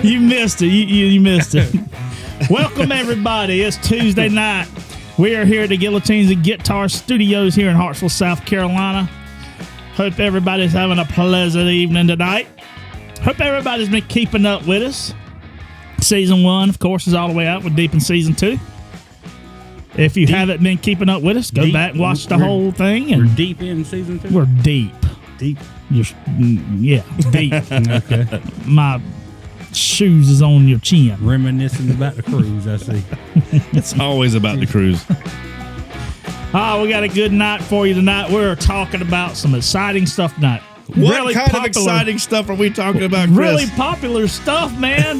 You missed it. You missed it. Welcome, everybody. It's Tuesday night. We are here at the Guillotines and Guitar Studios here in Hartsville, South Carolina. Hope everybody's having a pleasant evening tonight. Hope everybody's been keeping up with us. Season 1, of course, is all the way out. We're deep in Season 2. If you haven't been keeping up with us, go back and watch the whole thing. And we're deep in Season 2? We're deep. Deep? Yeah, deep. Okay. My shoes is on your chin. Reminiscing about the cruise, I see. It's always about the cruise. Oh, we got a good night for you tonight. We're talking about some exciting stuff tonight. What really kind of exciting stuff are we talking about, Chris? Really popular stuff, man.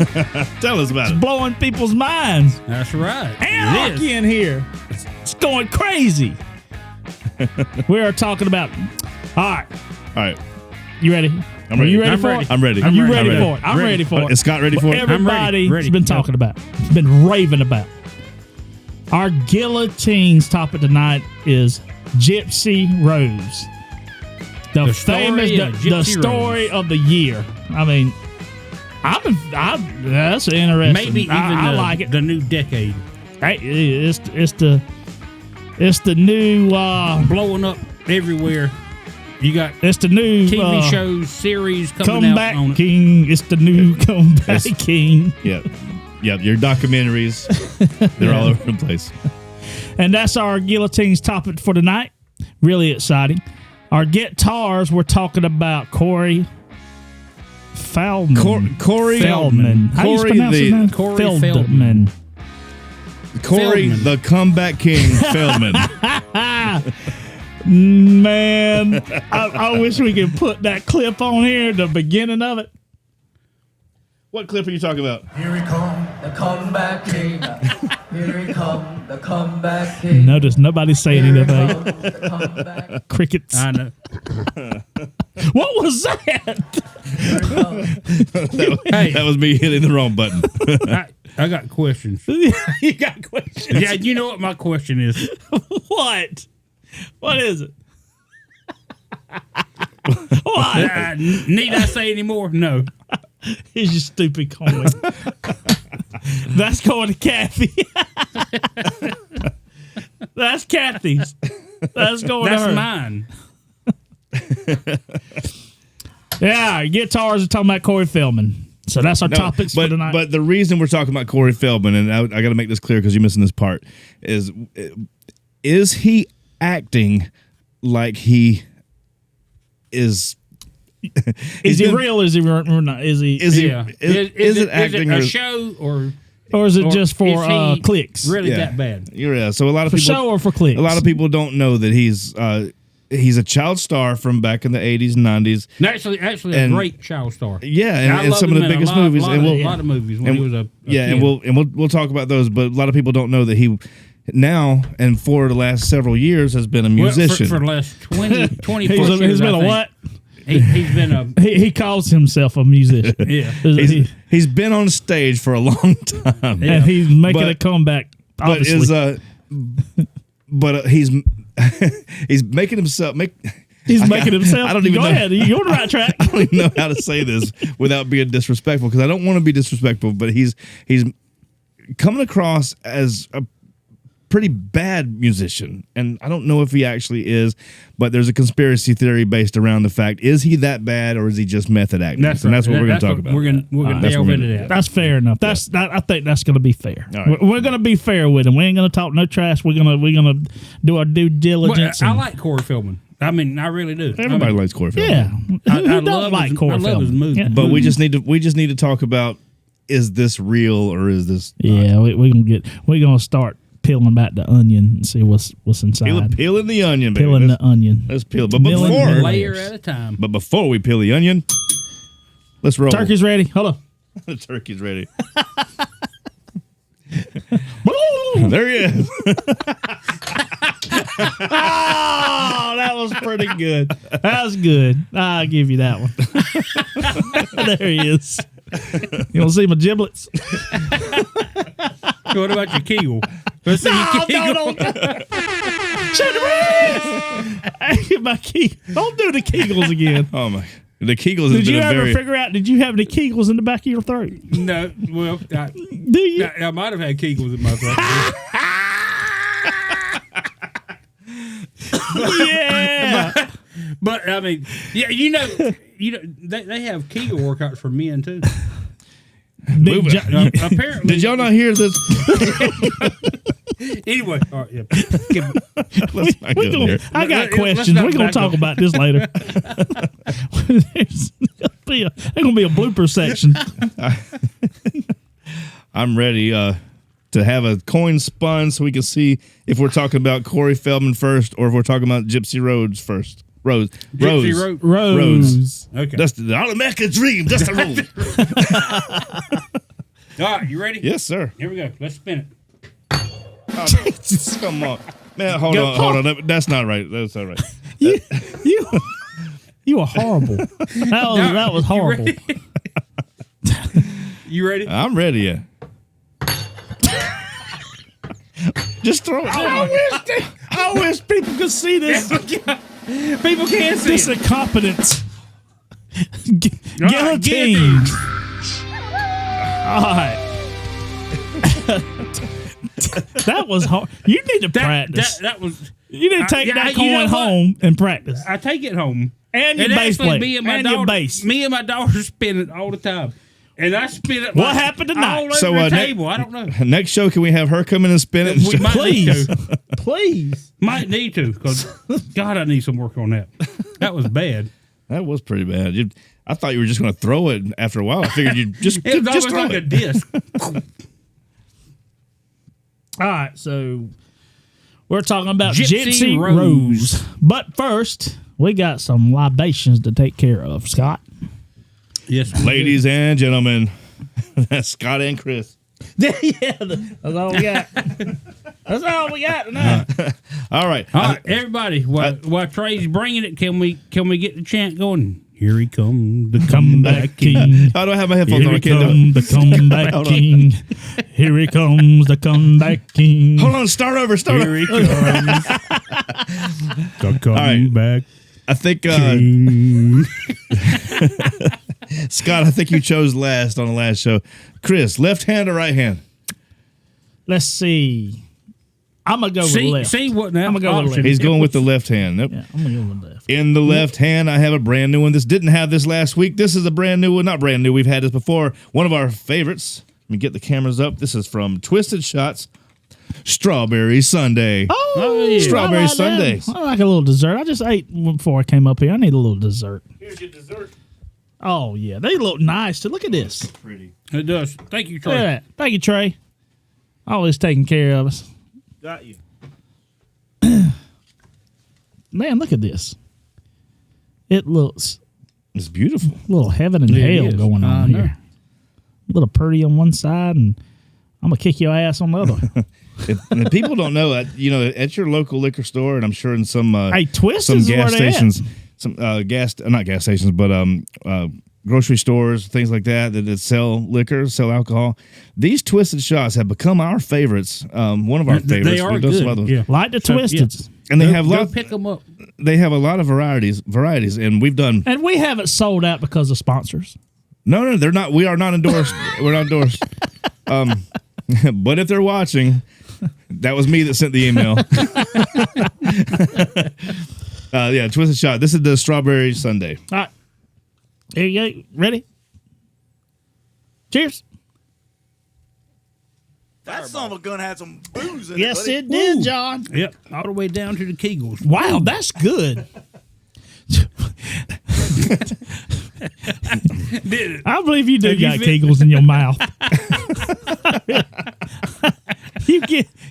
Tell us about it. Blowing people's minds. That's right. Anarchy in here. It's going crazy. We are talking about... All right. You ready? I'm ready. Are you ready for it? I'm ready. Are you ready for it? I'm ready for it. Is Scott ready for it? Everybody's been talking about. It's been raving about. Our Guillotines topic tonight is Gypsy Rose. The famous story of the year. I mean, that's interesting. Maybe even I like it. The new decade. Hey, it's the new blowing up everywhere. You got it's the new TV shows, series coming Comeback out on King. It's the new Comeback King. Yeah. Your documentaries, they're all over the place. And that's our Guillotines topic for tonight. Really exciting. Our guitars, we're talking about Corey Feldman. Corey Feldman. How do you pronounce his name? Corey Feldman. Corey, the Comeback King Feldman. Man, I wish we could put that clip on here, the beginning of it. What clip are you talking about? Here he come, the comeback king. Here he come, the comeback king. Notice nobody's saying anything. Crickets. I know. What was that? That was me hitting the wrong button. I got questions. You got questions? Yeah, you know what my question is. What? What is it? What? Need I say any more? No. He's your stupid coin. That's going to Kathy. That's Kathy's. That's going to her. That's mine. Yeah, guitars are talking about Corey Feldman. So that's our topics for tonight. But the reason we're talking about Corey Feldman, and I got to make this clear because you're missing this part, is he acting like he is... Is he real or is he not? Is it acting a show or is it just for clicks? Really that bad? Yeah. So a lot of people, show or for clicks? A lot of people don't know that he's a child star from back in the 80s and 90s. Actually, a great child star. Yeah, and some of the biggest movies. A lot of movies when he was a kid. and we'll talk about those. But a lot of people don't know that he now and for the last several years has been a musician. For the last 20 years. He's been a what? He's been a... He calls himself a musician. Yeah. He's been on stage for a long time. And he's making a comeback, obviously. He's making himself... He's making himself... I don't even know. Go ahead. You're on the right track. I don't even know how to say this without being disrespectful, because I don't want to be disrespectful, but he's coming across as a pretty bad musician, and I don't know if he actually is, but there's a conspiracy theory based around the fact, is he that bad or is he just method acting? That's what we're going to talk about. We're going to delve into that. That's fair enough. I think that's going to be fair. Right. We're going to be fair with him. We ain't going to talk no trash. We're going to do our due diligence. I like Corey Feldman. I mean, I really do. Everybody likes Corey Feldman. Yeah, I love Corey Feldman. I love his movies. Yeah. But we just need to talk about, is this real or is this not? Yeah, we're gonna start peeling back the onion and see what's inside. Peeling the onion, baby. Peeling the onion. Let's peel it. But Million layer at a time. But before we peel the onion, let's roll. Turkey's ready. Hold on. The turkey's ready. There he is. Oh, that was pretty good. That was good. I'll give you that one. There he is. You want to see my giblets? What about your kegel? Let's see your kegel. No. Shut the my key. Don't do the kegels again. Oh my! The Kegels has Did been you a ever very. figure out? Did you have any Kegels in the back of your throat? No, well, Do you? I might have had Kegels in my throat. Yeah. But I mean, yeah, they have Kegel workouts for men too. Big Move it. Jo- Apparently, Did y'all not hear this? Anyway, all right, yeah. Let's not go there. I got Let's questions. not We're gonna back talk up. about this later. There's gonna be a blooper section. I'm ready to have a coin spun so we can see if we're talking about Corey Feldman first or if we're talking about Gypsy Rose first. Rose. Gypsy Rose. Rose. Okay. That's the All-American dream. That's the rule. All right, you ready? Yes, sir. Here we go. Let's spin it. Come on. Man, hold on. That's not right. That's not right. You were horrible. That was horrible. You ready? I'm ready, yeah. Just throw it. I wish people could see this. People can't see This it. incompetence. Right, Guillotine. All right. That was hard. You need to practice. That was. You need to take yeah, that you coin know what? home and practice. I take it home. And your bass actually, player. me and my And daughter, your bass. Me and my daughter spin it all the time. And I spin it. What happened tonight? All over So, the ne- table. I don't know. Next show, can we have her come in and spin it? And We show- might need Please. to. Please. Might need to, because God, I need some work on that. That was bad. That was pretty bad. I thought you were just going to throw it after a while. I figured you'd just It was just almost throw like a it. disc. All right, so we're talking about Gypsy Gypsy Rose. Rose. But first, we got some libations to take care of, Scott. Yes, Ladies and gentlemen, that's Scott and Chris. Yeah, that's all we got. That's all we got tonight. All right. All right, everybody. While Trey's bringing it, can we get the chant going? Here he comes, the Comeback king. I don't have my headphones Here on. he I can't do comes, the comeback Hold on. king. Here he comes, the comeback king. it. Hold on. Start over. Here he comes, the comeback I think, king. Scott, I think you chose last on the last show. Chris, left hand or right hand? Let's see. I'm going to go with left. See what now? I'm gonna go with option. left. He's going with the left hand. Nope. Yeah, I'm going to go with left. In the left hand, I have a brand new one. This didn't have this last week. This is a brand new one. Not brand new. We've had this before. One of our favorites. Let me get the cameras up. This is from Twisted Shots Strawberry Sundae. Oh, yeah. Strawberry I like that. sundaes. I like a little dessert. I just ate one before I came up here. I need a little dessert. Here's your dessert. Oh, yeah. They look nice, too. Look at this. Pretty. It does. Thank you, Look Trey. at that. Thank you, Trey. Always taking care of us. Got you. Man, look at this. It looks It's beautiful. a little heaven and Yeah, it hell is. going I on know. here. A little pretty on one side, and I'm going to kick your ass on the other. And people don't know that, at your local liquor store, and I'm sure in some Hey, Twist some is gas where they at. stations, some not gas stations, but grocery stores, things like that sell liquor, sell alcohol. These Twisted Shots have become our favorites. One of our favorites. They are We've done some good. other ones. Yeah. Like the So, Twisted. And they Go- have go lot. pick them up. They have a lot of varieties, and we've done. And we haven't sold out because of sponsors. No, they're not. We are not endorsed. We're not endorsed. But if they're watching, that was me that sent the email. Yeah, Twisted Shot. This is the Strawberry Sundae. All right. Here you go. Ready? Cheers. That son of a gun had some booze in Yes, it. buddy. it did, John. Yep, all the way down to the Kegels. Wow, that's good. Did it? I believe you do Have you got fit- kegels in your mouth.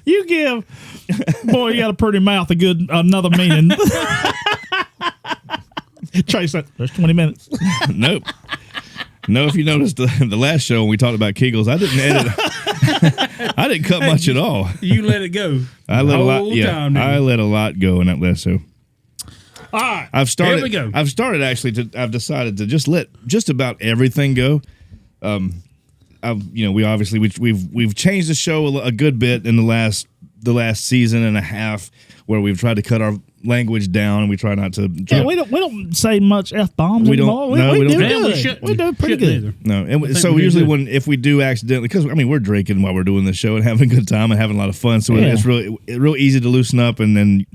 you give boy, you got a pretty mouth, another meaning. Trey said, there's 20 minutes. Nope. No, if you noticed the last show when we talked about Kegels, I didn't edit. I didn't cut much at all. You let it go. I let a lot. Whole Yeah, time, didn't I you? let a lot go in that last show. All right. I've started. Here we go. I've started actually. I've decided to just let just about everything go. We obviously we've changed the show a good bit in the last season and a half, where we've tried to cut language down, and we try not to. Yeah, we don't say much F-bombs anymore. No, we do don't. good. We do pretty good. Either. No, and so usually if we do accidentally, because I mean we're drinking while we're doing this show and having a good time and having a lot of fun, so it's real easy to loosen up and then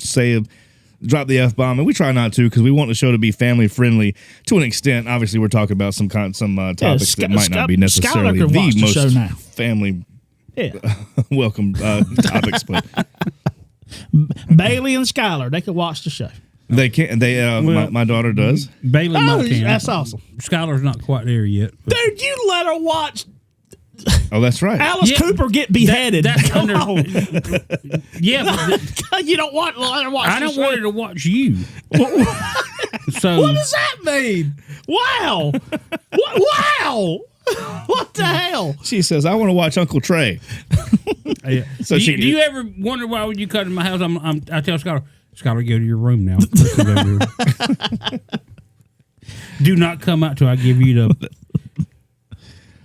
drop the F-bomb, and we try not to because we want the show to be family friendly to an extent. Obviously, we're talking about some topics that might not be necessarily the most family welcome topics, but Bailey and Skylar, they could watch the show. they can't. My daughter does. Bailey might can. That's awesome. Skylar's not quite there yet. Dude, you let her watch Oh, that's right. Alice Cooper get beheaded. Come on. Yeah, but You don't want let her watch I don't want her to watch you. So what does that mean? Wow. Wow. What the hell? She says, "I want to watch Uncle Trey." yeah. So do you ever wonder why when you come to my house? I tell Skylar, go to your room now. Do not come out till I give you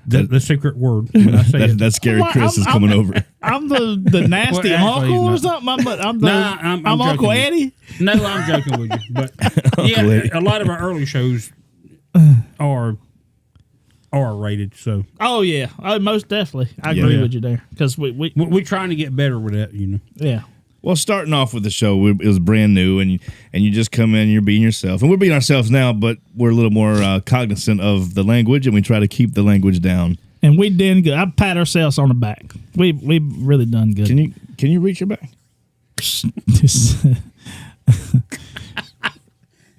the secret word. When I say That's scary. Chris is coming over. I'm the nasty uncle or something. I'm Uncle Eddie. No, I'm joking with you. But yeah, a lot of our early shows are R-rated. So yeah, most definitely. I agree with you there because we're trying to get better with that. Yeah. Well, starting off with the show, it was brand new, and you just come in, and you're being yourself, and we're being ourselves now, but we're a little more cognizant of the language, and we try to keep the language down. And we did good. I pat ourselves on the back. We really done good. Can you reach your back?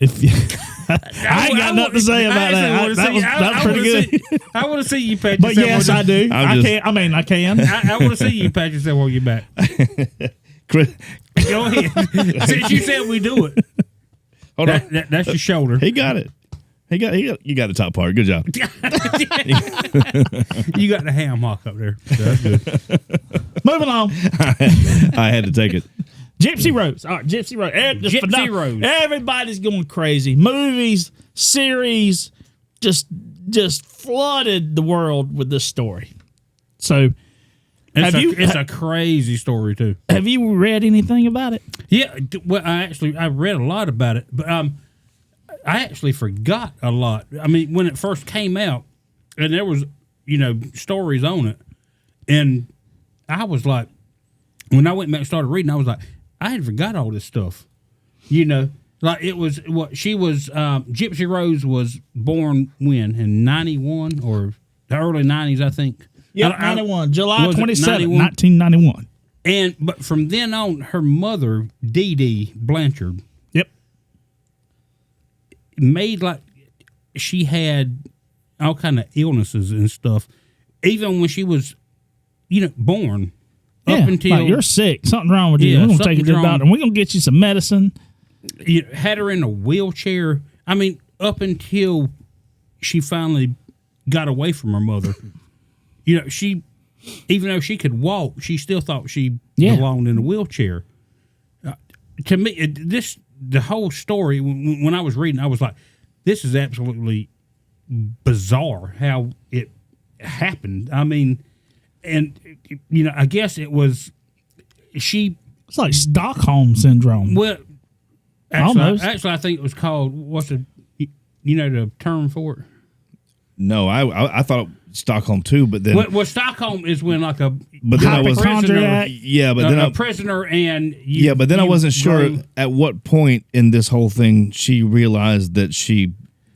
I ain't got nothing to say about that. That was pretty good. I want to see you pat But yourself. yes, I do. I can. I want to see you pat yourself on your back. Chris, Go ahead. Since you said we do it. hold on. That's your shoulder. He got it. You got the top part. Good job. You got the ham hock up there. So that's good. Moving on. I had to take it. Gypsy Rose. All right, Gypsy Rose. Gypsy Rose. Everybody's going crazy. Movies, series, just flooded the world with this story. So, It's a crazy story too. Have you read anything about it? Yeah, well, I read a lot about it, but I actually forgot a lot. I mean, when it first came out, and there was stories on it, and I was like, when I went back and started reading, I was like, I had forgot all this stuff. Like it was what she was. Gypsy Rose was born when in 91 or the early 90s, I think. Yeah, 91, July 27, 1991. But from then on, her mother, Dee Dee Blanchard, made like she had all kind of illnesses and stuff, even when she was, born. Up until like you're sick, something wrong with you. We're gonna take you to the doctor. We're gonna get you some medicine. You had her in a wheelchair. I mean, up until she finally got away from her mother. She, even though she could walk, she still thought she belonged in a wheelchair. To me, the whole story, when I was reading, I was like, this is absolutely bizarre how it happened. I mean, and, I guess it was It's like Stockholm Syndrome. Well, actually, I think it was called, what's the term for it? No, I thought Stockholm too, but then well, Stockholm is when like a but then I was prisoner, then a prisoner and but then I wasn't sure at what point in this whole thing she realized that she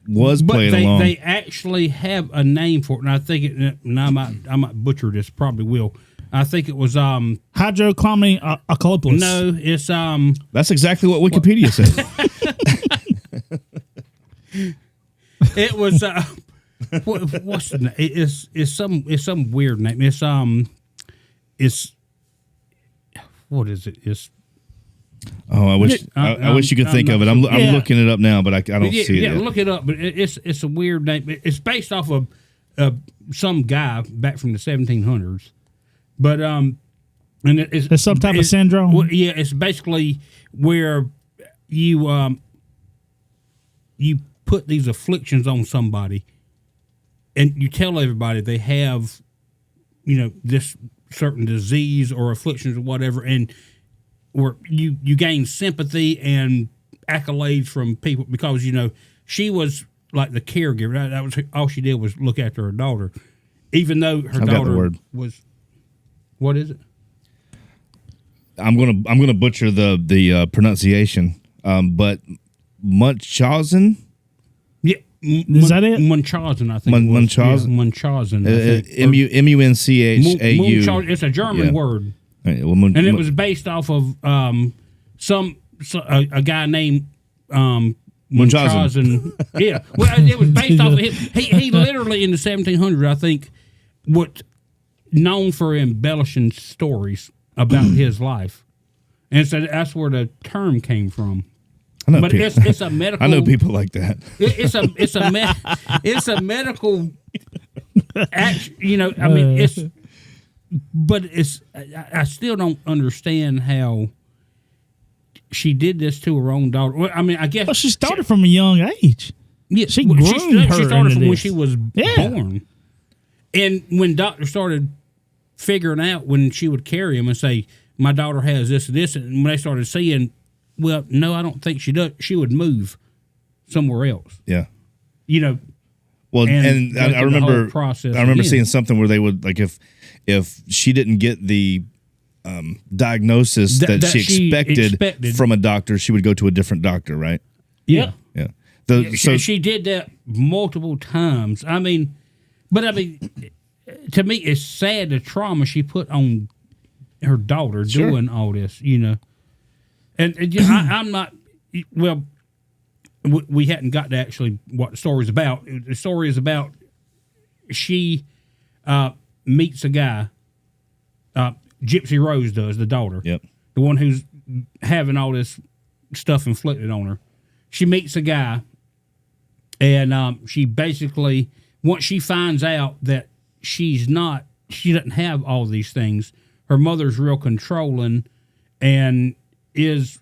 was playing along. They actually have a name for it, and I think I might butcher this, probably will. I think it was hydrochlorine acoplis. No, it's That's exactly what Wikipedia says. It was what's the name? It's some weird name. It's what is it? It's I wish you could think of it. I'm looking it up now, but I don't see it. Yeah, look it up. But it's a weird name. It's based off of some guy back from the 1700s. But and it's some type of syndrome. Well, yeah, it's basically where you put these afflictions on somebody, and you tell everybody they have, this certain disease or afflictions or whatever, and where you gain sympathy and accolades from people because she was like the caregiver. That was all she did was look after her daughter, even though her I've got the daughter word. was. What is it? I'm gonna butcher the pronunciation, but Munchausen. Yeah, Is that it? Munchausen, I think. Munchausen? Munchausen. I think. Munchau. It's a German Yeah. word, Well, and it was based off of a guy named Munchausen. Yeah, well, it was based off of him. He literally in the 1700s, I think, what known for embellishing stories about his life, and so that's where the term came from. I know But people, it's a medical. I know people like that. It's a medical. I mean, I still don't understand how she did this to her own daughter. Well, I mean, I guess Well, she started from a young age. yeah, she well, groomed her she started into from when this. she was Yeah. born, and when doctors started figuring out when she would carry him and say, "My daughter has this and this," and when they started seeing, well, no, I don't think she does. She would move somewhere else. Yeah. And Well, and go I through the remember whole process I remember again. seeing something where they would like if she didn't get the diagnosis that she expected from a doctor, she would go to a different doctor, right? Yeah. Yeah. She did that multiple times. I mean, to me, it's sad the trauma she put on her daughter Sure. doing all this, And I'm not, well, we hadn't got to actually what the story's about. The story is about she meets a guy, Gypsy Rose does, the daughter. Yep. The one who's having all this stuff inflicted on her. She meets a guy, and she basically, once she finds out that she doesn't have all these things, her mother's real controlling and is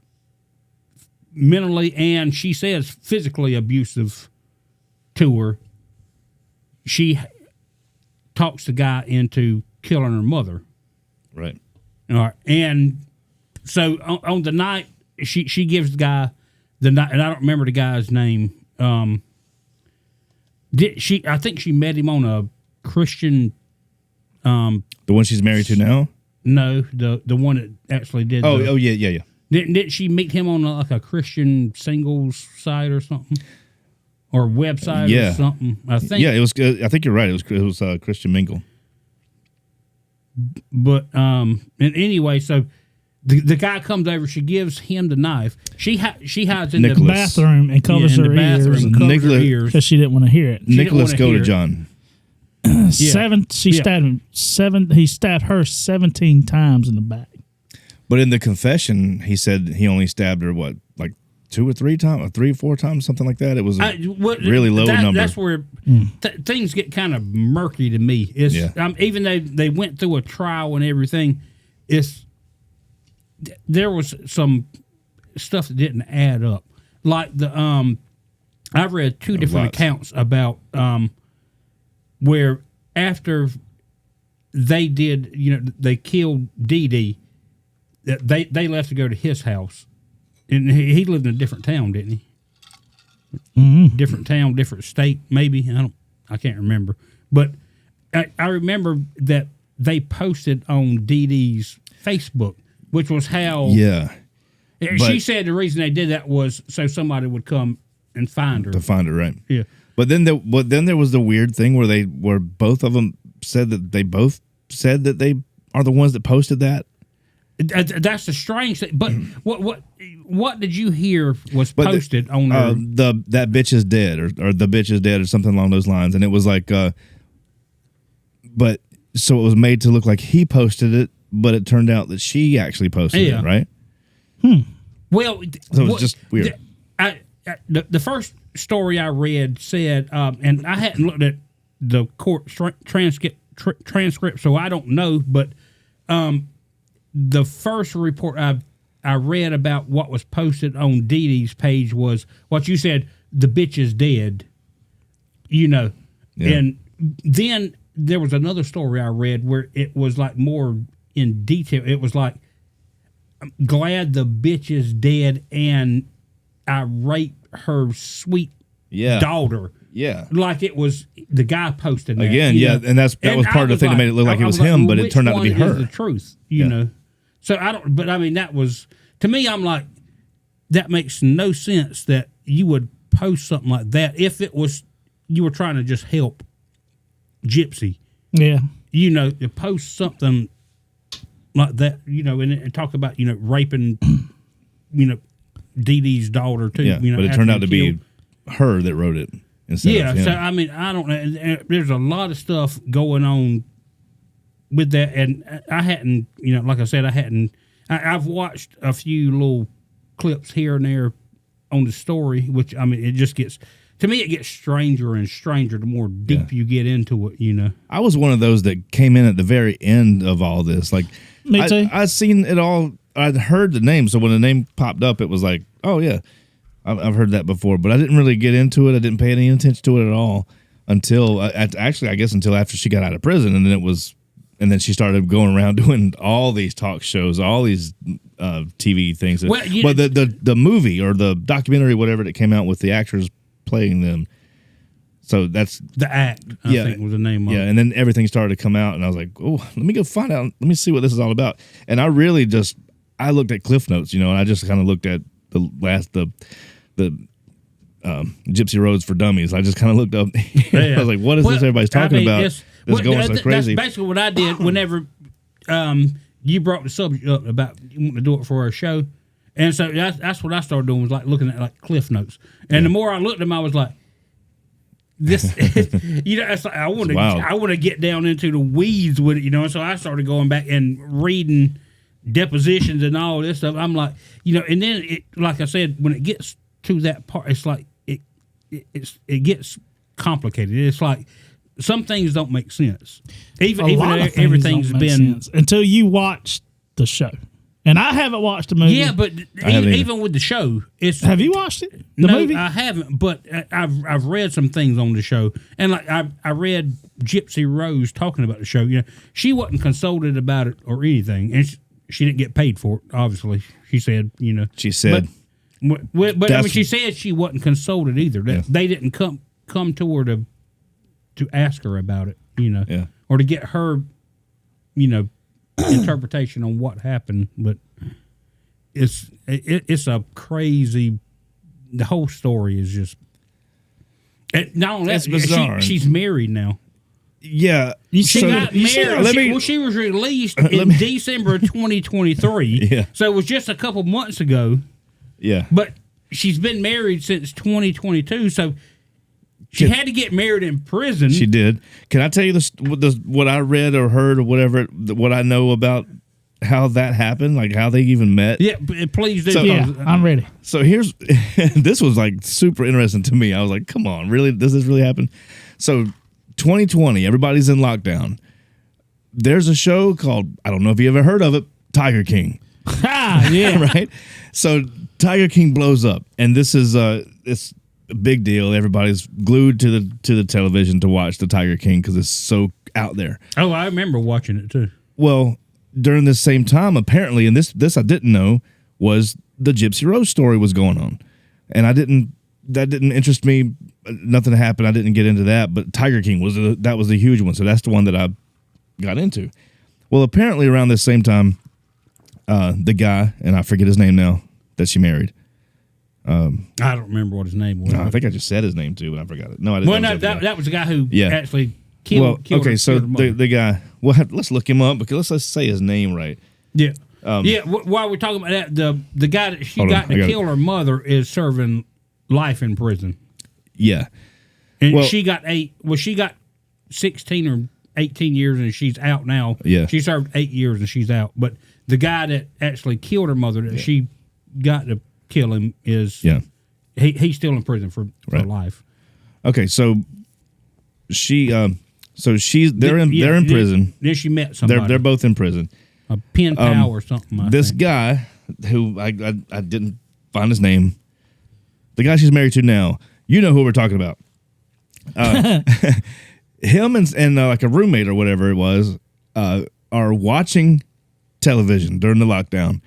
mentally and she says physically abusive to her. She talks the guy into killing her mother. Right. All right. And so on the night, she gives the guy the night, and I don't remember the guy's name. I think she met him on a Christian. The one she's married to now? No, the one that actually did. Yeah. Didn't she meet him on like a Christian singles site or something, or website or something? I think. Yeah, it was. I think you're right. It was Christian Mingle. But and anyway, so the guy comes over. She gives him the knife. She hides in Nicholas. the Bathroom and covers in her the bathroom ears and covers her Nicholas- ears. because she didn't want to hear it. Nicholas didn't wanna hear it. Godejohn. Stabbed him 7. He stabbed her 17 times in the back. But in the confession, he said he only stabbed her, what, like 2 or 3 times, or 3 or 4 times, something like that. It was a really low number. That's where things get kind of murky to me. It's even though they went through a trial and everything, there was some stuff that didn't add up. Like I've read 2 different accounts about where after they did, they killed Dee Dee, they left to go to his house. And he lived in a different town, didn't he? Mm-hmm. Different town, different state, maybe. I can't remember. But I remember that they posted on Dee Dee's Facebook, which was how. Yeah. She said the reason they did that was so somebody would come and find her. To find her, right? Yeah. But then there was the weird thing where both of them said that they are the ones that posted that. That's the strange thing. But what did you hear was posted on her? That bitch is dead, or the bitch is dead, or something along those lines. And it was like, but so it was made to look like he posted it, but it turned out that she actually posted it, right? Well, so it was just weird. The first story I read said, and I hadn't looked at the court transcript, so I don't know, but the first report I read about what was posted on Dee Dee's page was what you said, the bitch is dead, Yeah. And then there was another story I read where it was like more in detail. It was like glad the bitch is dead, and I raped her sweet daughter. Yeah. Like it was the guy posted that. Again, you yeah, know? and that was part of the thing that made it look like it was him, but it turned out to be her. The truth, you know. So I don't. But I mean, that was to me. I'm like, that makes no sense that you would post something like that if it was you were trying to just help Gypsy. Yeah. You know, to post something like that, you know, and talk about, you know, raping, you know, Dee Dee's daughter too. Yeah, you know, but it turned out to be her that wrote it instead of him. So I mean, I don't know. There's a lot of stuff going on with that, and I hadn't, you know, like I said, I've watched a few little clips here and there on the story, which I mean, it just gets. To me, it gets stranger and stranger the more deep you get into it, you know. I was one of those that came in at the very end of all this. Like, Me too. I'd seen it all. I'd heard the name. So when the name popped up, it was like, oh, yeah, I've heard that before. But I didn't really get into it. I didn't pay any attention to it at all until, actually, I guess until after she got out of prison. And then it was, and then she started going around doing all these talk shows, all these TV things. Well, but the movie or the documentary, whatever that came out with the actors playing them. So that's The Act, I think was the name of it. Yeah, and then everything started to come out, and I was like, oh, let me go find out. Let me see what this is all about. And I really I looked at Cliff Notes, you know, and I just kind of looked at the Gypsy Rose for Dummies. I just kind of looked up. I was like, what is this everybody's talking about? It's going so crazy. That's basically what I did whenever you brought the subject up about you want to do it for our show. And so that's what I started doing, was like looking at like Cliff Notes. And the more I looked at them, I was like, this, you know, it's like, I want to get down into the weeds with it, you know. And so I started going back and reading depositions and all this stuff. I'm like, you know, and then like I said, when it gets to that part, it's like it gets complicated. It's like some things don't make sense. Even everything's been until you watch the show. And I haven't watched the movie. Yeah, but even with the show, have you watched it? The movie? I haven't. But I've read some things on the show, and like I read Gypsy Rose talking about the show. You know, she wasn't consulted about it or anything, and she didn't get paid for it. Obviously, she said, you know, she said, but I mean, she said she wasn't consulted either. They didn't come to her to ask her about it, you know, or to get her, you know, interpretation on what happened. But it's a crazy. The whole story is just. Not only that, bizarre. She's married now. Yeah, she got married. She was released in December of 2023. Yeah, so it was just a couple months ago. Yeah, but she's been married since 2022. So. She had to get married in prison. She did. Can I tell you what I read or heard or whatever, what I know about how that happened, like how they even met? Yeah, please do. So, I'm ready. So here's, this was like super interesting to me. I was like, come on, really? Does this really happen? So 2020, everybody's in lockdown. There's a show called, I don't know if you ever heard of it, Tiger King. Yeah. Right? So Tiger King blows up, and this is, it's a big deal. Everybody's glued to the television to watch the Tiger King because it's so out there. Oh, I remember watching it too. Well, during this same time, apparently, and this I didn't know, was the Gypsy Rose story was going on, and that didn't interest me. Nothing happened. I didn't get into that, but Tiger King was the huge one. So that's the one that I got into. Well, apparently around this same time, the guy, and I forget his name now, that she married. I don't remember what his name was. No, I think I just said his name too, and I forgot it. No, I didn't. Well, that was the guy who actually killed. Okay, so the guy. Well, let's look him up because let's say his name right. Yeah, While we're talking about that, the guy that she got to kill her mother is serving life in prison. Yeah, and she got 16 or 18 years, and she's out now. Yeah, she served 8 years, and she's out. But the guy that actually killed her mother, that she got to kill him, is he's still in prison for life. Okay, so they're in prison. Then she met somebody. They're both in prison. A pen pal or something. This guy who I didn't find his name. The guy she's married to now. You know who we're talking about. Him and like a roommate or whatever it was are watching television during the lockdown.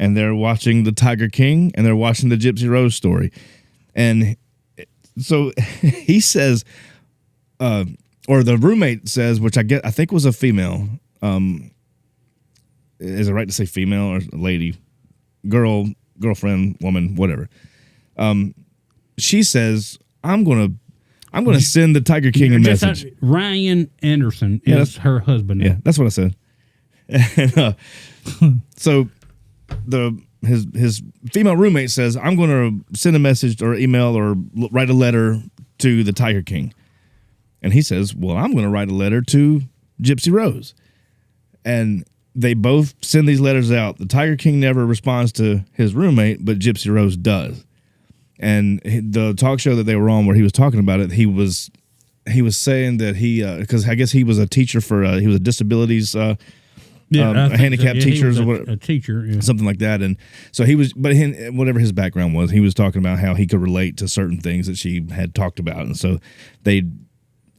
and they're watching the Tiger King, and they're watching the Gypsy Rose story. And so he says, or the roommate says, which I think was a female. Is it right to say female or lady, girlfriend, woman, whatever? She says, I'm gonna send the Tiger King a message. Ryan Anderson is her husband. Yeah, that's what I said. And, so his female roommate says, I'm going to send a message or email or write a letter to the Tiger King. And he says, well, I'm going to write a letter to Gypsy Rose. And they both send these letters out. The Tiger King never responds to his roommate, but Gypsy Rose does. And the talk show that they were on where he was talking about it, he was saying that because I guess he was a teacher for, he was a disabilities handicapped teachers or whatever, a teacher, something like that. And so whatever his background was, he was talking about how he could relate to certain things that she had talked about. And so they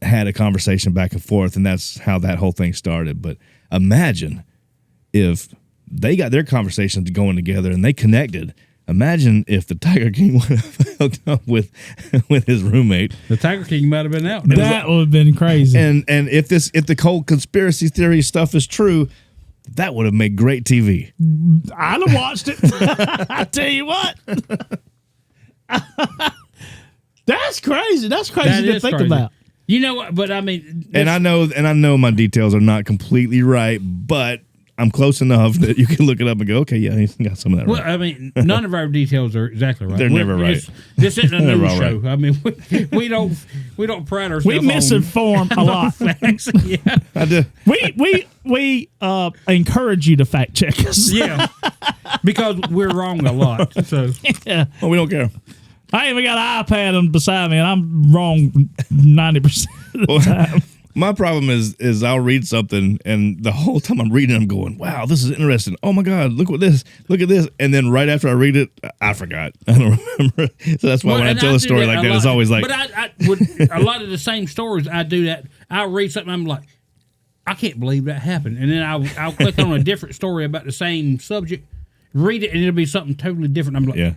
had a conversation back and forth, and that's how that whole thing started. But imagine if they got their conversations going together and they connected. Imagine if the Tiger King would have hooked up with his roommate. The Tiger King might have been out. That would have been crazy. And if the whole conspiracy theory stuff is true, that would have made great TV. I'd have watched it. I tell you what. That's crazy. That's crazy to think about. You know what? But I mean, and I know my details are not completely right, but I'm close enough that you can look it up and go, okay, yeah, he's got some of that right. Well, I mean, none of our details are exactly right. They're never right. This isn't a news show. Right. I mean, we don't pride ourselves. We misinform a lot. Facts. Yeah, I do. We encourage you to fact check us. Yeah, because we're wrong a lot. So yeah, well, we don't care. I even got an iPad beside me, and I'm wrong 90% of the time. My problem is I'll read something, and the whole time I'm reading, I'm going, wow, this is interesting. Oh, my God, look at this. And then right after I read it, I forgot. I don't remember. So that's why when I tell a story like that, it's always like. But I would, a lot of the same stories, I do that. I'll read something, I'm like, I can't believe that happened. And then I'll click on a different story about the same subject, read it, and it'll be something totally different. I'm like, yeah.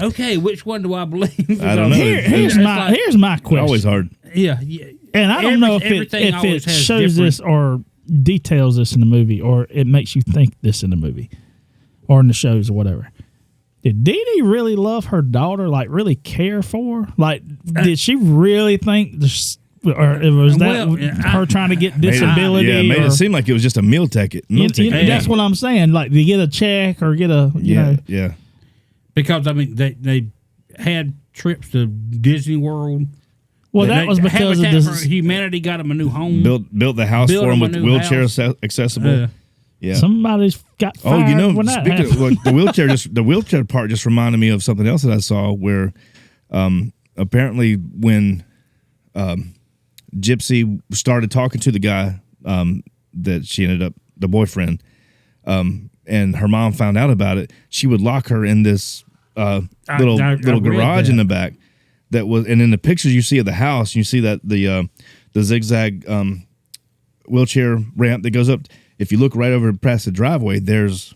Okay, which one do I believe? I don't know. Here's my question. Always hard. Yeah. And I don't know if it shows this or details this in the movie, or it makes you think this in the movie or in the shows or whatever. Did Dee Dee really love her daughter, like really care for her? Like, did she really think this, or was that her trying to get disability? Made it seem like it was just a meal ticket. That's what I'm saying. Like, to get a check or get a, you know. Yeah. Because, I mean, they had trips to Disney World. Well, that was because of this. Humanity got them a new home. Built the house for them with wheelchair accessible. Yeah. Somebody's got fired. Oh, you know, when speaking of, the wheelchair part just reminded me of something else that I saw where apparently when Gypsy started talking to the guy that she ended up, the boyfriend, and her mom found out about it, she would lock her in this little garage in the back. That was, and in the pictures you see of the house, you see that the zigzag wheelchair ramp that goes up. If you look right over past the driveway, there's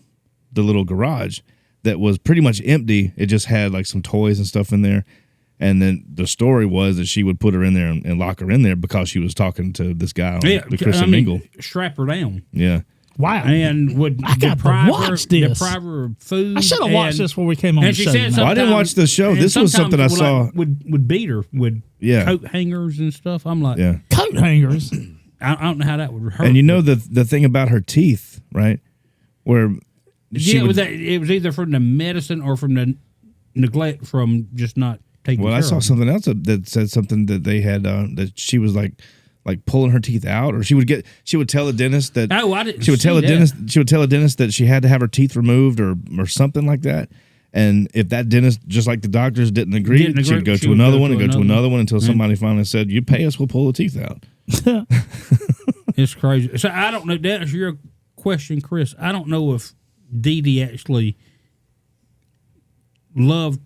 the little garage that was pretty much empty. It just had like some toys and stuff in there. And then the story was that she would put her in there and lock her in there because she was talking to this guy, the Christian Mingle. Strap her down. Yeah. Wow. And would deprive her of food. I should have watched this before we came on the show. Well, I didn't watch the show. This was something I saw. Would beat her with coat hangers and stuff. I'm like, coat hangers? I don't know how that would hurt. And you know the thing about her teeth, right? Where it was either from the medicine or from the neglect from just not taking care of it. Well, I saw something else that said something that they had, that she was like pulling her teeth out, or she would tell the dentist that she would tell the dentist that she had to have her teeth removed or something like that. And if that dentist, just like the doctors, didn't agree, she'd go to another one and go to another one until somebody finally said, "You pay us, we'll pull the teeth out." It's crazy. So I don't know. That's your question, Chris. I don't know if Dee Dee actually loved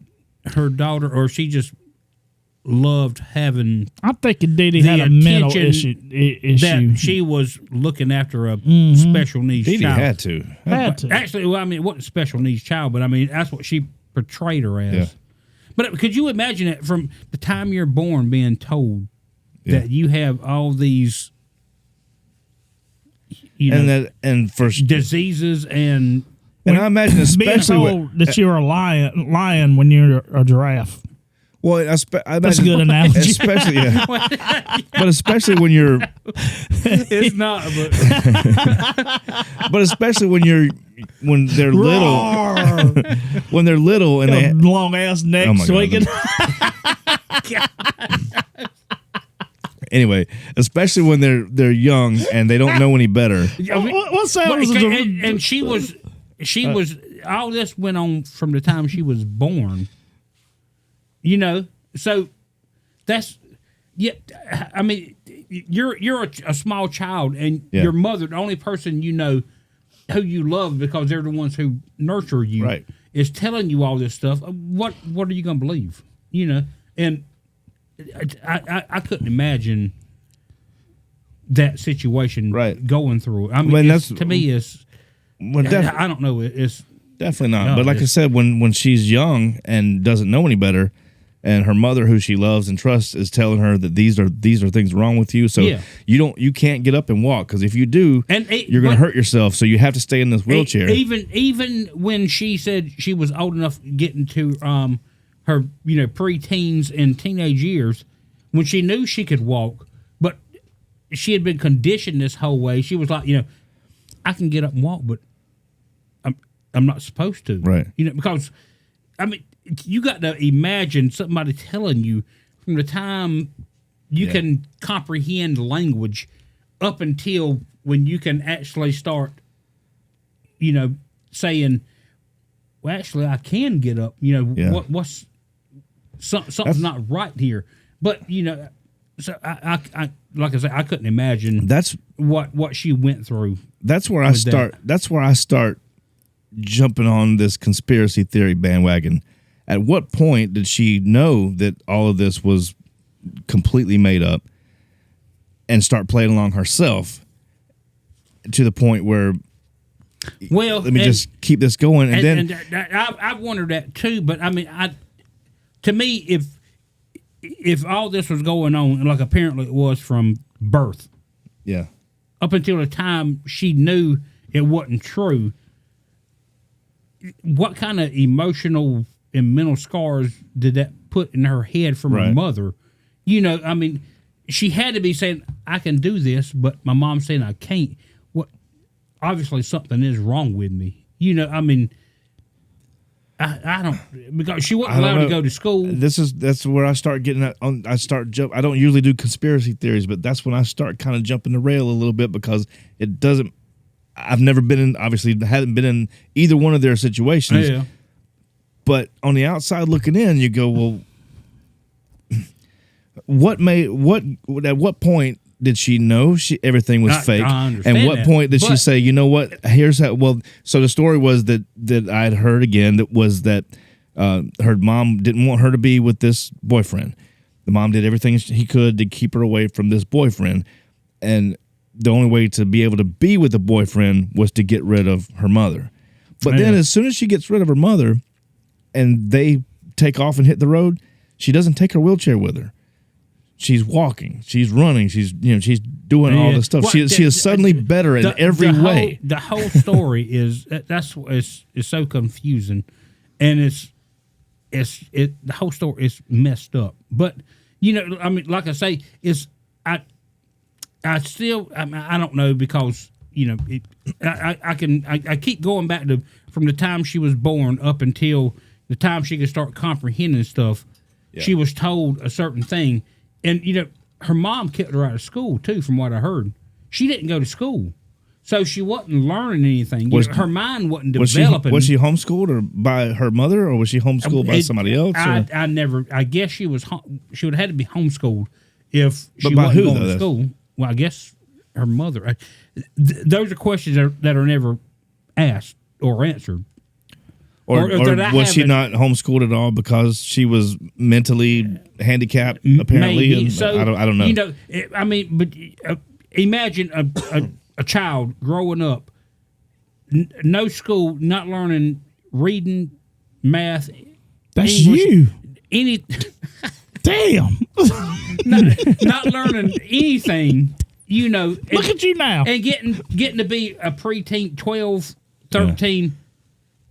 her daughter, or she just loved having I'm thinking Dee Dee the had a mental attention issue. that she was looking after a special needs Dee Dee child. had to. Had to. Actually, well, I mean, it wasn't a special needs child, but I mean, that's what she portrayed her as. Yeah. But could you imagine it from the time you're born being told Yeah. that you have all these, you And know, that and for diseases and and I imagine being especially told that you're a lion when you're a giraffe. well, I That's a good analogy. especially yeah. But especially when you're it's not. but especially when they're little when they're little and they long ass neck Oh my God. swinging. anyway, especially when they're young and they don't know any better. What sounds and she was all this went on from the time she was born. You know, so that's I mean, you're a small child, and Yeah. your mother, the only person you know who you love because they're the ones who nurture you, Right. is telling you all this stuff. What are you going to believe? You know, and I couldn't imagine that situation Right. going through. I mean, Well, to me, it's Well, I don't know. It's definitely not. No, but like I said, when she's young and doesn't know any better, and her mother, who she loves and trusts, is telling her that these are things wrong with you. So Yeah. you can't get up and walk, because if you do, And you're going to hurt yourself. So you have to stay in this wheelchair. Even when she said she was old enough getting to her preteens and teenage years, when she knew she could walk, but she had been conditioned this whole way. She was like, I can get up and walk, but I'm not supposed to, Right. Because I mean, you got to imagine somebody telling you from the time you Yeah. can comprehend language up until when you can actually start, saying, well, actually, I can get up. Yeah. What's something's not right here. But so I like I said, I couldn't imagine That's what she went through. that's where I start. That's where I start jumping on this conspiracy theory bandwagon. At what point did she know that all of this was completely made up, and start playing along herself to the point where, Well, let me just keep this going, and then I wondered that too. But I mean, to me, if all this was going on, like apparently it was from birth yeah, up until the time she knew it wasn't true, what kind of emotional and mental scars did that put in her head from her Right. mother? I mean, she had to be saying, I can do this, but my mom's saying I can't. What? Obviously something is wrong with me. I mean, I don't, because she wasn't I don't allowed to know. go to school. that's where I start getting that. I start jump. I don't usually do conspiracy theories, but that's when I start kind of jumping the rail a little bit, because it doesn't. I've never been in. Obviously, hadn't been in either one of their situations. Yeah. But on the outside looking in, you go, well, at what point did she know everything was fake? I understand and what that, point did she but- say, you know what? Here's how. Well, so the story was that I had heard again that her mom didn't want her to be with this boyfriend. The mom did everything he could to keep her away from this boyfriend, and the only way to be able to be with the boyfriend was to get rid of her mother. But then, Yeah. as soon as she gets rid of her mother, and they take off and hit the road, she doesn't take her wheelchair with her. She's walking, she's running, she's doing all Yeah. this stuff. Well, She is suddenly better in every way. The whole story is so confusing, and the whole story is messed up. But I mean, like I say, I don't know, because I keep going back to from the time she was born up until the time she could start comprehending stuff. Yeah. She was told a certain thing, and her mom kept her out of school too, from what I heard. She didn't go to school, so she wasn't learning anything. Her mind wasn't developing. Was she homeschooled or by her mother, or was she homeschooled by somebody else? Or? I never. I guess she was. She would have had to be homeschooled if she by wasn't who, going though? to school. Well, I guess her mother. Those are questions that are never asked or answered. Or that I was she haven't- not homeschooled at all because she was mentally handicapped? Apparently, Maybe. and So I don't know. You know, I mean, but imagine a child growing up, no school, not learning reading, math. That's English, you. Any, Damn. not learning anything. You know, Look at you now. and getting to be a preteen, 12, 13,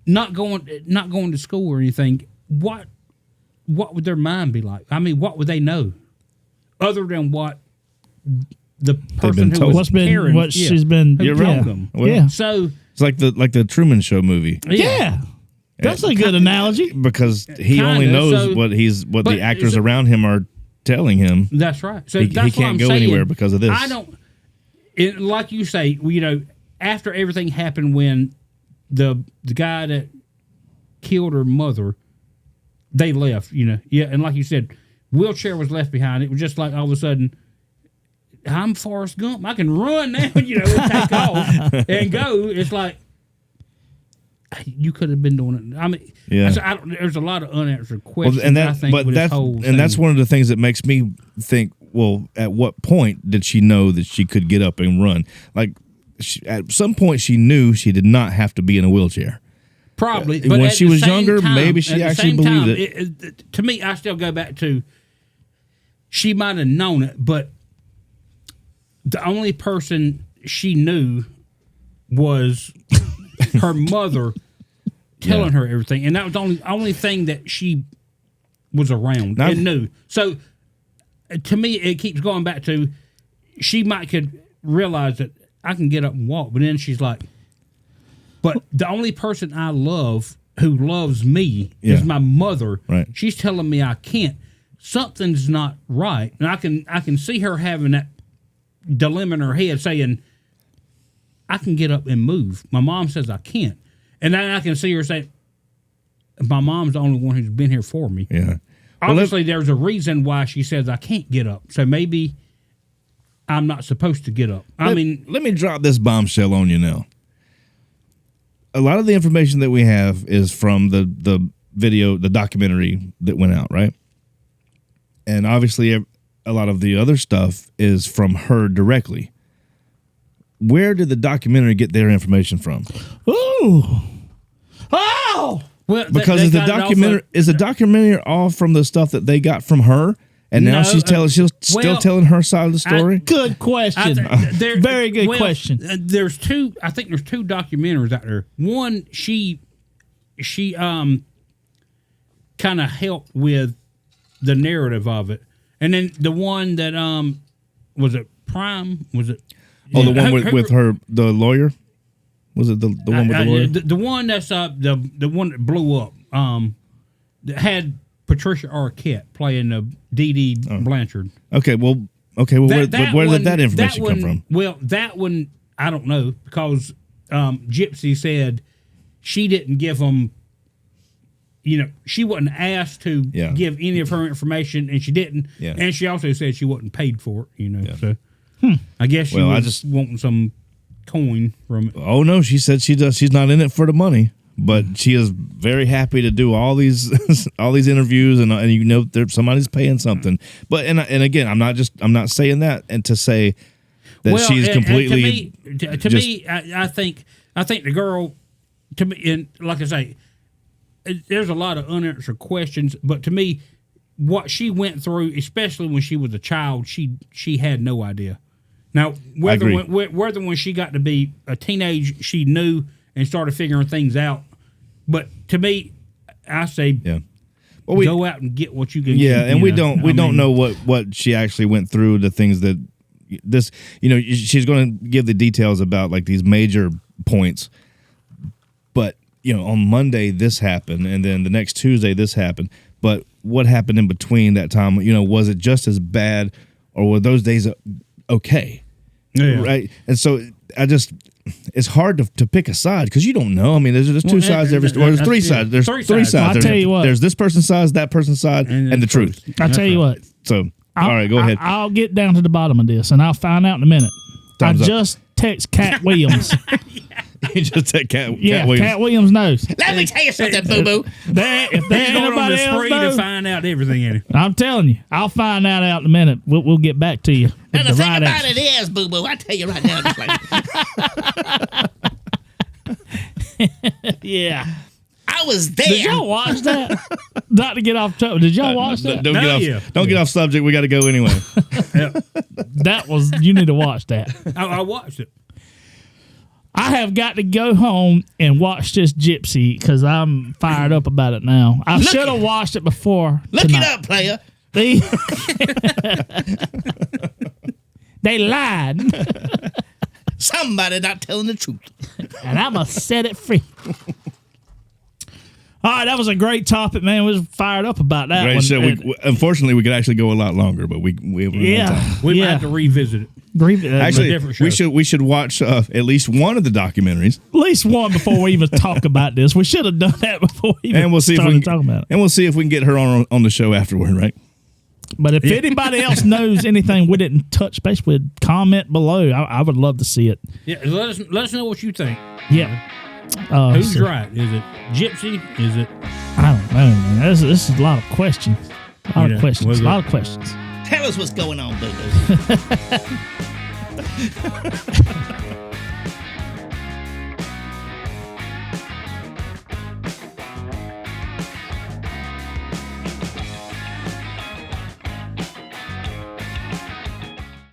not going to school or anything. What would their mind be like? I mean, what would they know other than what the person been who told. was What's been caring, what she's been. who You're told right. them. Well, Yeah. So It's like the Truman Show movie Yeah. That's a good analogy. because he Kinda, only knows so- what but the actors is it- around him are telling him. that's right. So He that's what can't I'm go saying. anywhere because of this. I don't. Like you say, you know, after everything happened, when the guy that killed her mother, they left. You know, yeah, and like you said, wheelchair was left behind. It was just like all of a sudden, I'm Forrest Gump. I can run now. You know, and take off and go. It's like you could have been doing it. I mean, Yeah. there's a lot of unanswered questions. Well, and I think, with this whole thing. that's one of the things that makes me think. Well, at what point did she know that she could get up and run? Like, at some point, she knew she did not have to be in a wheelchair. Probably. When But at she the was same younger, time- maybe she at the actually same believed time, it. To me, I still go back to she might have known it, but the only person she knew was her mother telling her everything. And that was the only thing that she was around Now- and knew. So to me, it keeps going back to she might could realize that I can get up and walk, but then she's like, but the only person I love who loves me Yeah. is my mother. Right. She's telling me I can't. Something's not right, and I can see her having that dilemma in her head, saying, "I can get up and move." My mom says I can't, and then I can see her say, "My mom's the only one who's been here for me." Yeah. Obviously, there's a reason why she says I can't get up. So maybe I'm not supposed to get up. Let me drop this bombshell on you now. A lot of the information that we have is from the video, the documentary that went out, right? And obviously, a lot of the other stuff is from her directly. Where did the documentary get their information from? Ooh. Oh. well, Because they is the got it off documentary of- is the documentary all from the stuff that they got from her, and now No, she's still well, telling her side of the story. Good question. Very good question. There's two. I think there's two documentaries out there. One, she kind of helped with the narrative of it, and then the one that was it Prime? Was it? Oh, the one Who- with her, the lawyer. Was it the one with the lawyer? The one that's the one that blew up. That had Patricia Arquette playing the Dee Dee Blanchard. Okay, well, where did that information come from? Well, that one I don't know because Gypsy said she didn't give them. You know, she wasn't asked to Yeah. give any of her information, and she didn't. Yeah. And she also said she wasn't paid for it. You know, so I guess she Well, I was just- wanting some coin from it. Oh no, she said she's not in it for the money, but she is very happy to do all these all these interviews, and you know somebody's paying something. But and again, I'm not saying that and to say that she's and completely to me, I think the girl, to me, and like I say, there's a lot of unanswered questions. But to me, what she went through, especially when she was a child, she had no idea. Now, whether when she got to be a teenage, she knew and started figuring things out. But to me, I say, Well, we go out and get what you can. yeah, get, and you we know. don't I mean, know what she actually went through, the things that this, you know, she's going to give the details about like these major points, but you know, on Monday this happened, and then the next Tuesday this happened. But what happened in between that time? You know, was it just as bad, or were those days okay? Yeah. Right. And so it's hard to pick a side because you don't know. I mean, there's two sides to every story. There's three sides. There's three sides. I'll There's, tell you what. There's this person's side, that person's side, and the truth. I'll tell you what. So, all right, go ahead. I'll get down to the bottom of this, and I'll find out in a minute. Time's I up. just text Cat Williams. He just said Cat Yeah, Williams. Cat Williams knows. Let me tell you something, Boo Boo. If there ain't He's going on anybody the else spree to knows, find out everything in it. I'm telling you, I'll find that out in a minute. We'll get back to you. with And the thing right about answer. it is, Boo Boo, I tell you right now, this lady, Yeah. I was there. Did y'all watch that? Not to get off topic. Did y'all watch that? Don't No, get off. yeah. Don't get off subject. We got to go anyway. That was, you need to watch that. I watched it. I have got to go home and watch this Gypsy because I'm fired up about it now. I should have watched it before. Look tonight. it up, player. They lied, Somebody not telling the truth. and I'm going to set it free. All right, that was a great topic, man. We was fired up about that Great one. show. Unfortunately, we could actually go a lot longer, but we haven't had time. Yeah. We might have to revisit it. Actually, different show. we should watch at least one of the documentaries, at least one before we even talk about this. We should have done that before we even and we'll see if we started can, talking about it. and we'll see if we can get her on the show afterward, right? But if anybody else knows anything we didn't touch base with, comment below. I would love to see it. Yeah, let us know what you think. Yeah. Who's so- right? Is it Gypsy? Is it? I don't know, man. This is a lot of questions. A lot Yeah, of questions. was A it? lot of questions. Tell us what's going on, Boo Boo.